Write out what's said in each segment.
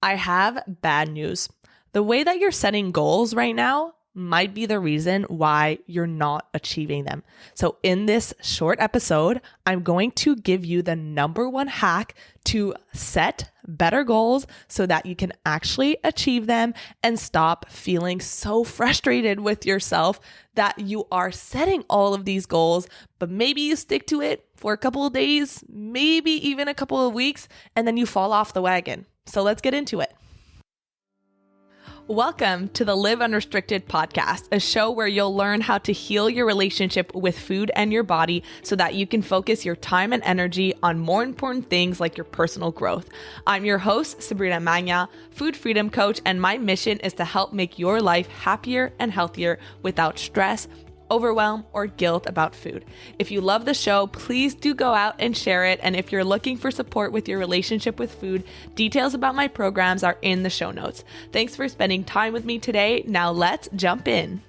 I have bad news. The way that you're setting goals right now might be the reason why you're not achieving them. So in this short episode, I'm going to give you the number one hack to set better goals so that you can actually achieve them and stop feeling so frustrated with yourself that you are setting all of these goals, but maybe you stick to it for a couple of days, maybe even a couple of weeks, and then you fall off the wagon. So let's get into it. Welcome to the Live Unrestricted podcast, a show where you'll learn how to heal your relationship with food and your body so that you can focus your time and energy on more important things like your personal growth. I'm your host, Sabrina Magna, food freedom coach, and my mission is to help make your life happier and healthier without stress, overwhelm, or guilt about food. If you love the show, please do go out and share it. And if you're looking for support with your relationship with food, details about my programs are in the show notes. Thanks for spending time with me today. Now let's jump in.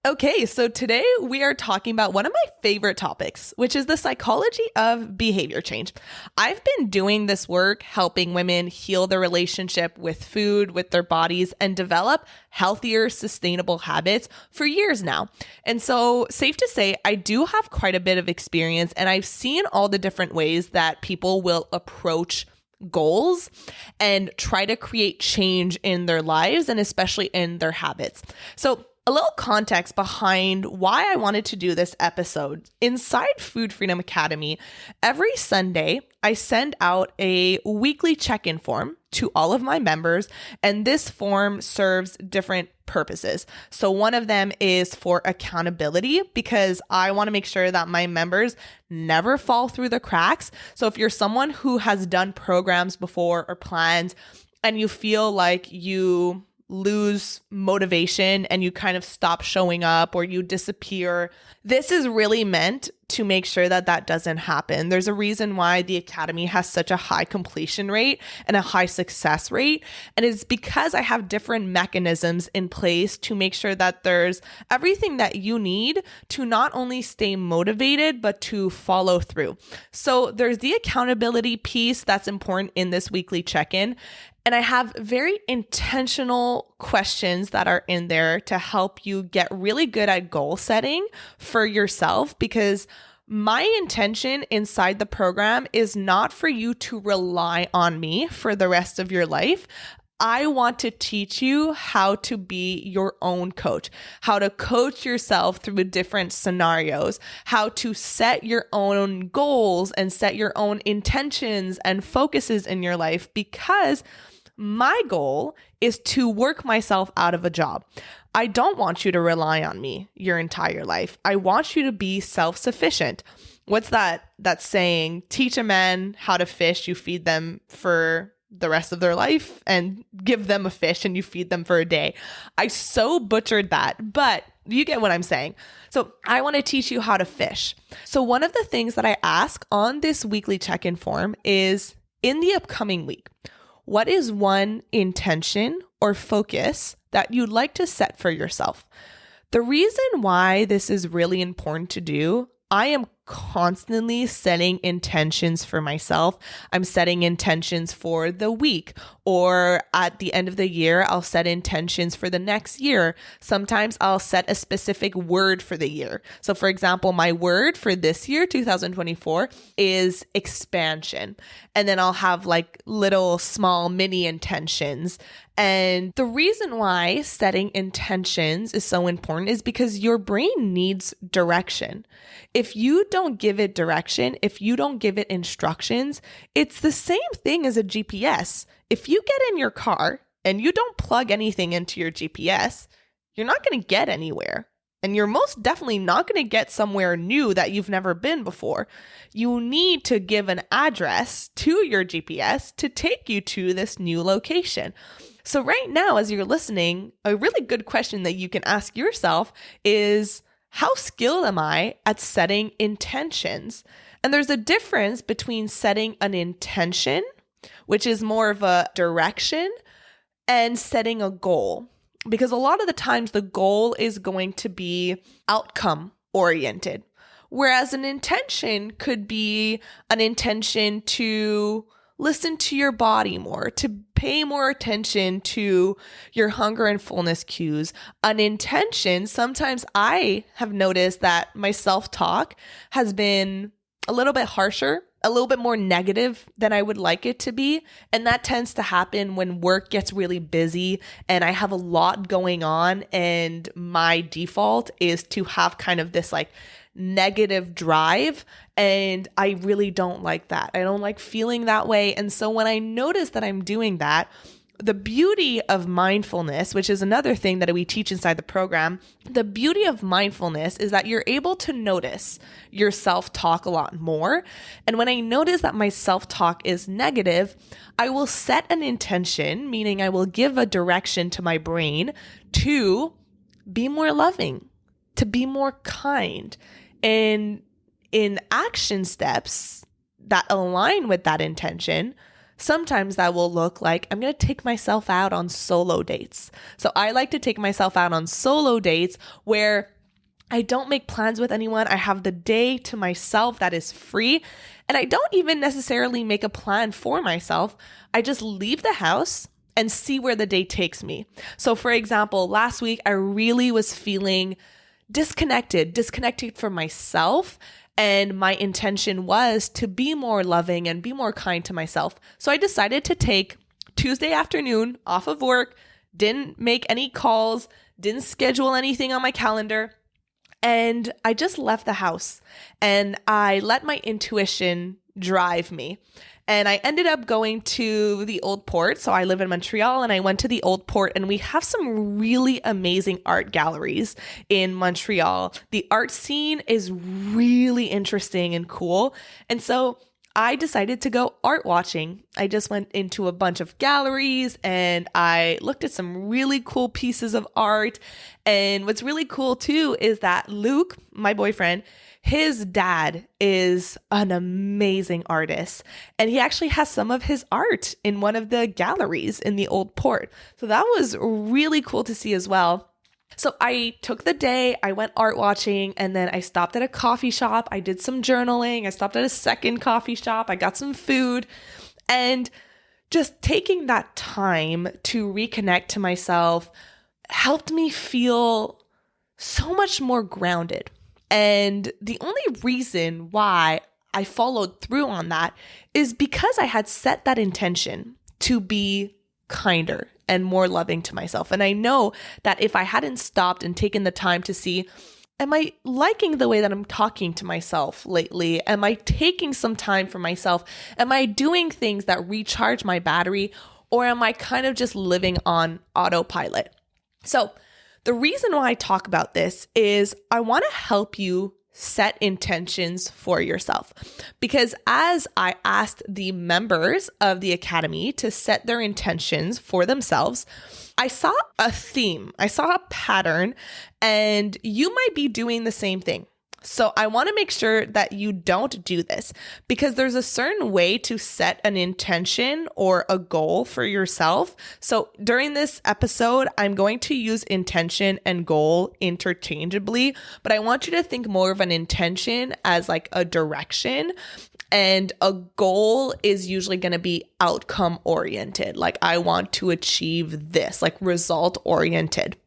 Okay, so today we are talking about one of my favorite topics, which is the psychology of behavior change. I've been doing this work helping women heal their relationship with food, with their bodies, and develop healthier, sustainable habits for years now. And so, safe to say, I do have quite a bit of experience, and I've seen all the different ways that people will approach goals and try to create change in their lives and especially in their habits. So, a little context behind why I wanted to do this episode. Inside Food Freedom Academy, every Sunday, I send out a weekly check-in form to all of my members, and this form serves different purposes. So one of them is for accountability because I want to make sure that my members never fall through the cracks. So if you're someone who has done programs before or plans and you feel like you lose motivation and you kind of stop showing up or you disappear, this is really meant to make sure that that doesn't happen. There's a reason why the Academy has such a high completion rate and a high success rate. And it's because I have different mechanisms in place to make sure that there's everything that you need to not only stay motivated, but to follow through. So there's the accountability piece that's important in this weekly check-in. And I have very intentional questions that are in there to help you get really good at goal setting for yourself, because my intention inside the program is not for you to rely on me for the rest of your life. I want to teach you how to be your own coach, how to coach yourself through different scenarios, how to set your own goals and set your own intentions and focuses in your life, because my goal is to work myself out of a job. I don't want you to rely on me your entire life. I want you to be self-sufficient. What's that saying? Teach a man how to fish, you feed them for the rest of their life, and give them a fish and you feed them for a day. I so butchered that, but you get what I'm saying. So I want to teach you how to fish. So one of the things that I ask on this weekly check-in form is, in the upcoming week, what is one intention or focus that you'd like to set for yourself? The reason why this is really important to do, I am constantly setting intentions for myself. I'm setting intentions for the week, or at the end of the year, I'll set intentions for the next year. Sometimes I'll set a specific word for the year. So for example, my word for this year, 2024, is expansion. And then I'll have like little small mini intentions. And the reason why setting intentions is so important is because your brain needs direction. If you don't give it direction, if you don't give it instructions, it's the same thing as a GPS. If you get in your car and you don't plug anything into your GPS, you're not going to get anywhere. And you're most definitely not going to get somewhere new that you've never been before. You need to give an address to your GPS to take you to this new location. So right now, as you're listening, a really good question that you can ask yourself is, how skilled am I at setting intentions? And there's a difference between setting an intention, which is more of a direction, and setting a goal. Because a lot of the times the goal is going to be outcome oriented, whereas an intention could be an intention to listen to your body more, to pay pay more attention to your hunger and fullness cues. An intention, sometimes I have noticed that my self-talk has been a little bit harsher, a little bit more negative than I would like it to be. And that tends to happen when work gets really busy and I have a lot going on, and my default is to have kind of this like negative drive, and I really don't like that. I don't like feeling that way. And so when I notice that I'm doing that, the beauty of mindfulness, which is another thing that we teach inside the program, the beauty of mindfulness is that you're able to notice your self-talk a lot more. And when I notice that my self-talk is negative, I will set an intention, meaning I will give a direction to my brain to be more loving, to be more kind. And in action steps that align with that intention, sometimes that will look like I'm going to take myself out on solo dates. So I like to take myself out on solo dates where I don't make plans with anyone. I have the day to myself that is free. And I don't even necessarily make a plan for myself. I just leave the house and see where the day takes me. So for example, last week, I really was feeling disconnected from myself. And my intention was to be more loving and be more kind to myself. So I decided to take Tuesday afternoon off of work, didn't make any calls, didn't schedule anything on my calendar. And I just left the house and I let my intuition drive me. And I ended up going to the Old Port. So I live in Montreal and I went to the Old Port, and we have some really amazing art galleries in Montreal. The art scene is really interesting and cool. And so I decided to go art watching. I just went into a bunch of galleries and I looked at some really cool pieces of art. And what's really cool too is that Luke, my boyfriend, his dad is an amazing artist, and he actually has some of his art in one of the galleries in the Old Port. So that was really cool to see as well. So I took the day, I went art watching, and then I stopped at a coffee shop. I did some journaling. I stopped at a second coffee shop. I got some food, and just taking that time to reconnect to myself helped me feel so much more grounded. And the only reason why I followed through on that is because I had set that intention to be kinder and more loving to myself. And I know that if I hadn't stopped and taken the time to see, am I liking the way that I'm talking to myself lately? Am I taking some time for myself? Am I doing things that recharge my battery? Or am I kind of just living on autopilot? So the reason why I talk about this is I want to help you set intentions for yourself. Because as I asked the members of the Academy to set their intentions for themselves, I saw a theme, I saw a pattern, and you might be doing the same thing. So I want to make sure that you don't do this, because there's a certain way to set an intention or a goal for yourself. So during this episode, I'm going to use intention and goal interchangeably, but I want you to think more of an intention as like a direction, and a goal is usually going to be outcome oriented. Like I want to achieve this, like result oriented.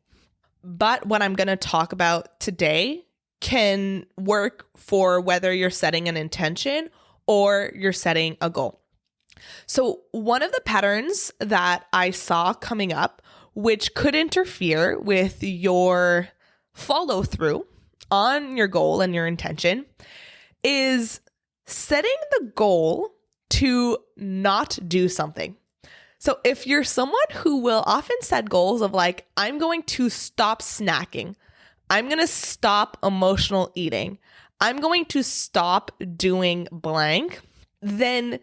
But what I'm going to talk about today can work for whether you're setting an intention or you're setting a goal. So one of the patterns that I saw coming up, which could interfere with your follow through on your goal and your intention, is setting the goal to not do something. So if you're someone who will often set goals of like, I'm going to stop snacking, I'm going to stop emotional eating, I'm going to stop doing blank, then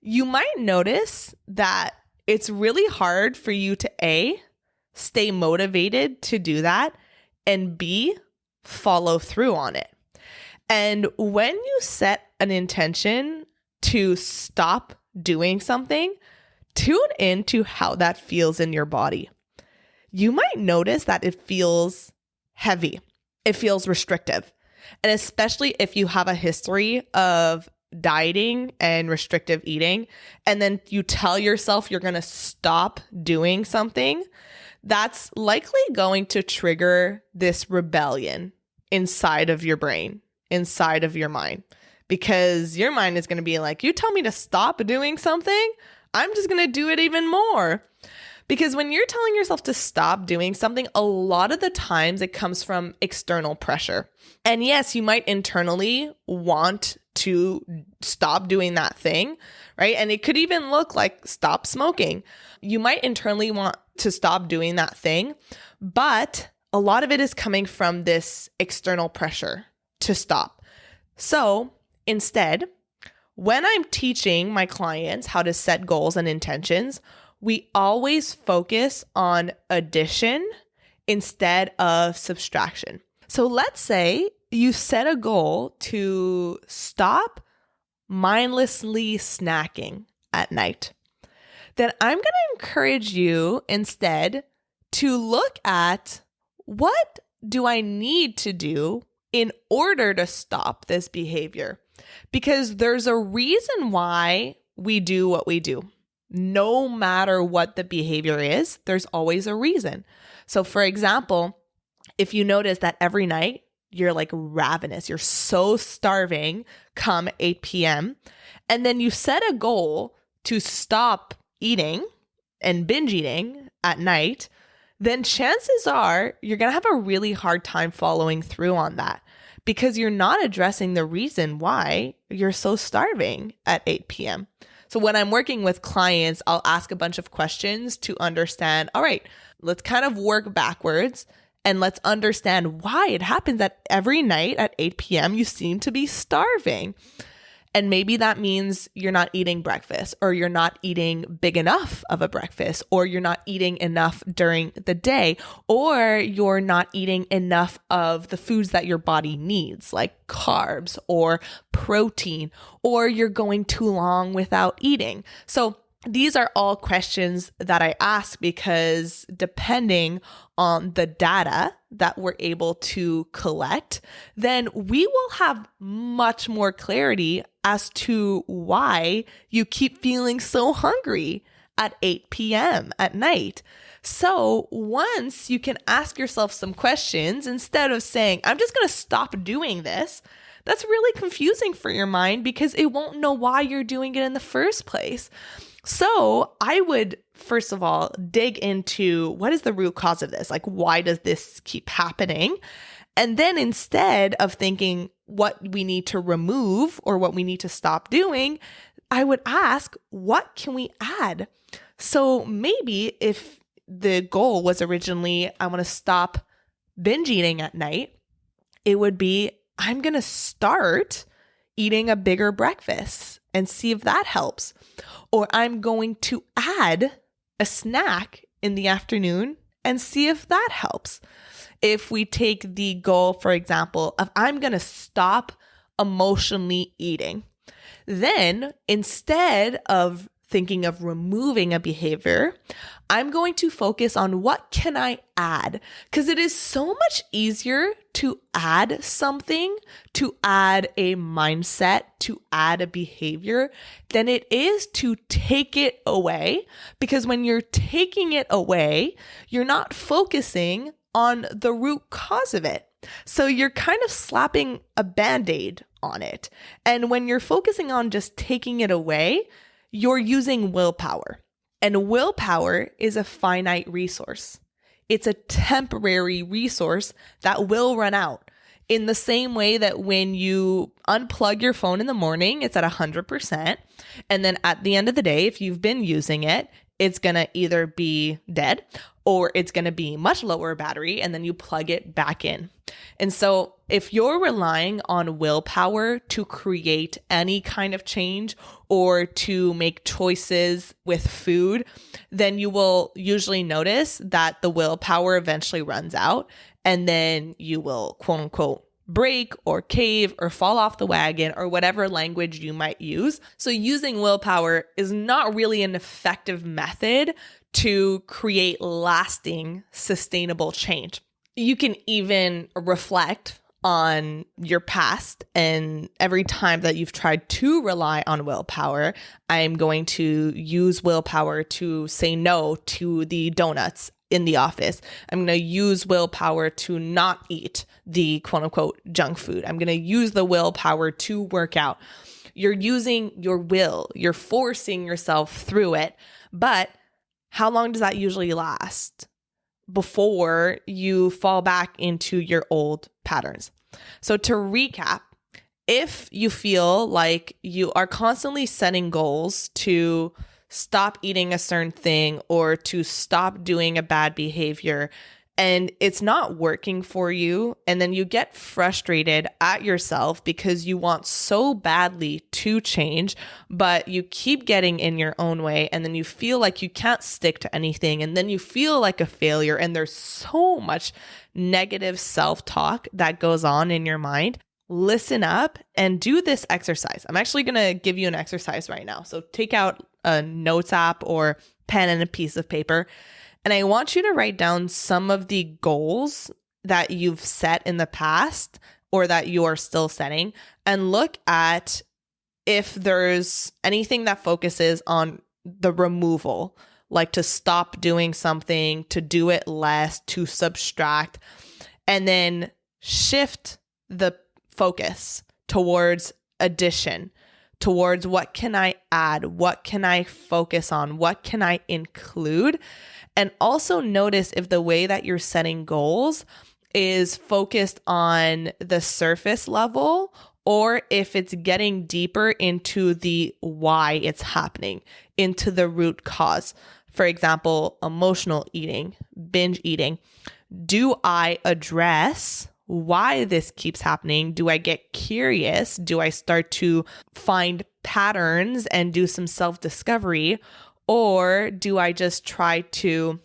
you might notice that it's really hard for you to A, stay motivated to do that, and B, follow through on it. And when you set an intention to stop doing something, tune into how that feels in your body. You might notice that it feels heavy. It feels restrictive. And especially if you have a history of dieting and restrictive eating, and then you tell yourself you're going to stop doing something, that's likely going to trigger this rebellion inside of your brain, inside of your mind, because your mind is going to be like, you tell me to stop doing something, I'm just going to do it even more. Because when you're telling yourself to stop doing something, a lot of the times it comes from external pressure. And yes, you might internally want to stop doing that thing, right? And it could even look like stop smoking. You might internally want to stop doing that thing, but a lot of it is coming from this external pressure to stop. So instead, when I'm teaching my clients how to set goals and intentions, we always focus on addition instead of subtraction. So let's say you set a goal to stop mindlessly snacking at night. Then I'm going to encourage you instead to look at, what do I need to do in order to stop this behavior? Because there's a reason why we do what we do. No matter what the behavior is, there's always a reason. So for example, if you notice that every night you're like ravenous, you're so starving come 8 p.m., and then you set a goal to stop eating and binge eating at night, then chances are you're going to have a really hard time following through on that, because you're not addressing the reason why you're so starving at 8 p.m. So when I'm working with clients, I'll ask a bunch of questions to understand, all right, let's kind of work backwards and let's understand why it happens that every night at 8 p.m. you seem to be starving. And maybe that means you're not eating breakfast, or you're not eating big enough of a breakfast, or you're not eating enough during the day, or you're not eating enough of the foods that your body needs, like carbs or protein, or you're going too long without eating. So these are all questions that I ask, because depending on the data that we're able to collect, then we will have much more clarity as to why you keep feeling so hungry at 8 p.m. at night. So once you can ask yourself some questions, instead of saying, I'm just going to stop doing this, that's really confusing for your mind, because it won't know why you're doing it in the first place. So I would, first of all, dig into what is the root cause of this? Like, why does this keep happening? And then instead of thinking what we need to remove or what we need to stop doing, I would ask, what can we add? So maybe if the goal was originally, I want to stop binge eating at night, it would be, I'm going to start eating a bigger breakfast and see if that helps. Or I'm going to add a snack in the afternoon and see if that helps. If we take the goal, for example, of I'm going to stop emotionally eating, then instead of thinking of removing a behavior, I'm going to focus on what can I add? Because it is so much easier to add something, to add a mindset, to add a behavior, than it is to take it away. Because when you're taking it away, you're not focusing on the root cause of it. So you're kind of slapping a Band-Aid on it. And when you're focusing on just taking it away, you're using willpower. And willpower is a finite resource. It's a temporary resource that will run out. In the same way that when you unplug your phone in the morning, it's at 100%. And then at the end of the day, if you've been using it, it's going to either be dead or it's going to be much lower battery, and then you plug it back in. And so if you're relying on willpower to create any kind of change or to make choices with food, then you will usually notice that the willpower eventually runs out, and then you will, quote unquote, break or cave or fall off the wagon, or whatever language you might use. So using willpower is not really an effective method to create lasting, sustainable change. You can even reflect on your past, and every time that you've tried to rely on willpower, I'm going to use willpower to say no to the donuts in the office. I'm going to use willpower to not eat the quote unquote junk food. I'm going to use the willpower to work out. You're using your will, you're forcing yourself through it. But how long does that usually last before you fall back into your old patterns? So to recap, if you feel like you are constantly setting goals to stop eating a certain thing or to stop doing a bad behavior and it's not working for you, and then you get frustrated at yourself because you want so badly to change, but you keep getting in your own way, and then you feel like you can't stick to anything, and then you feel like a failure, and there's so much negative self-talk that goes on in your mind, listen up and do this exercise. I'm actually going to give you an exercise right now. So take out a notes app or pen and a piece of paper. And I want you to write down some of the goals that you've set in the past or that you are still setting, and look at if there's anything that focuses on the removal, like to stop doing something, to do it less, to subtract, and then shift the focus towards addition, towards what can I add, what can I focus on, what can I include. And also notice if the way that you're setting goals is focused on the surface level or if it's getting deeper into the why it's happening, into the root cause. For example, emotional eating, binge eating. Do I address why this keeps happening? Do I get curious? Do I start to find patterns and do some self-discovery? Or do I just try to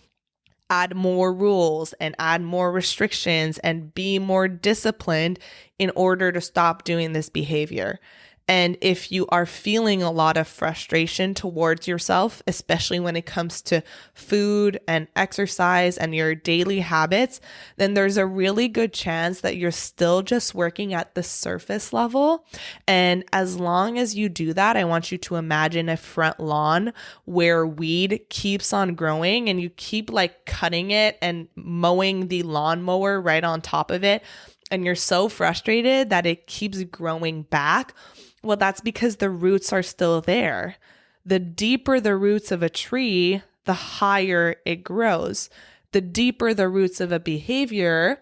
add more rules and add more restrictions and be more disciplined in order to stop doing this behavior? And if you are feeling a lot of frustration towards yourself, especially when it comes to food and exercise and your daily habits, then there's a really good chance that you're still just working at the surface level. And as long as you do that, I want you to imagine a front lawn where weed keeps on growing and you keep like cutting it and mowing the lawnmower right on top of it. And you're so frustrated that it keeps growing back. Well, that's because the roots are still there. The deeper the roots of a tree, the higher it grows. The deeper the roots of a behavior,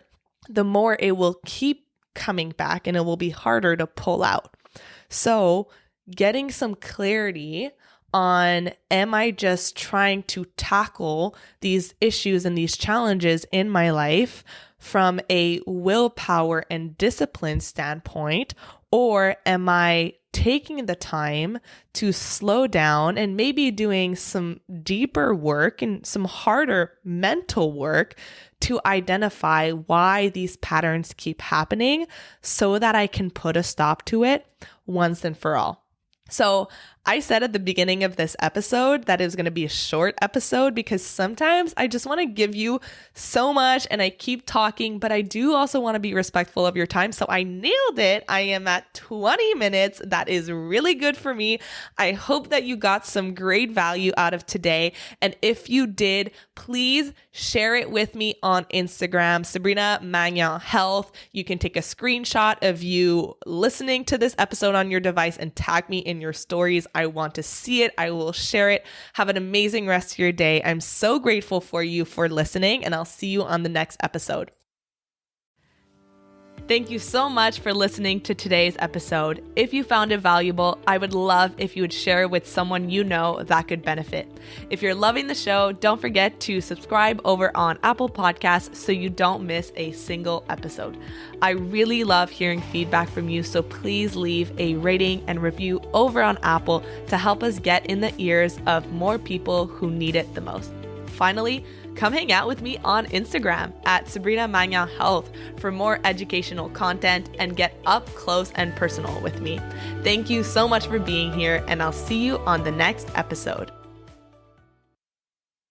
the more it will keep coming back and it will be harder to pull out. So getting some clarity on, am I just trying to tackle these issues and these challenges in my life from a willpower and discipline standpoint, or am I taking the time to slow down and maybe doing some deeper work and some harder mental work to identify why these patterns keep happening so that I can put a stop to it once and for all? So I said at the beginning of this episode that it was going to be a short episode because sometimes I just want to give you so much and I keep talking, but I do also want to be respectful of your time. So I nailed it. I am at 20 minutes. That is really good for me. I hope that you got some great value out of today. And if you did, please share it with me on Instagram, Sabrina Magnan Health. You can take a screenshot of you listening to this episode on your device and tag me in your stories. I want to see it. I will share it. Have an amazing rest of your day. I'm so grateful for you for listening, and I'll see you on the next episode. Thank you so much for listening to today's episode. If you found it valuable, I would love if you would share it with someone you know that could benefit. If you're loving the show, don't forget to subscribe over on Apple Podcasts so you don't miss a single episode. I really love hearing feedback from you, so please leave a rating and review over on Apple to help us get in the ears of more people who need it the most. Finally, come hang out with me on Instagram at Sabrina Magnan Health for more educational content and get up close and personal with me. Thank you so much for being here, and I'll see you on the next episode.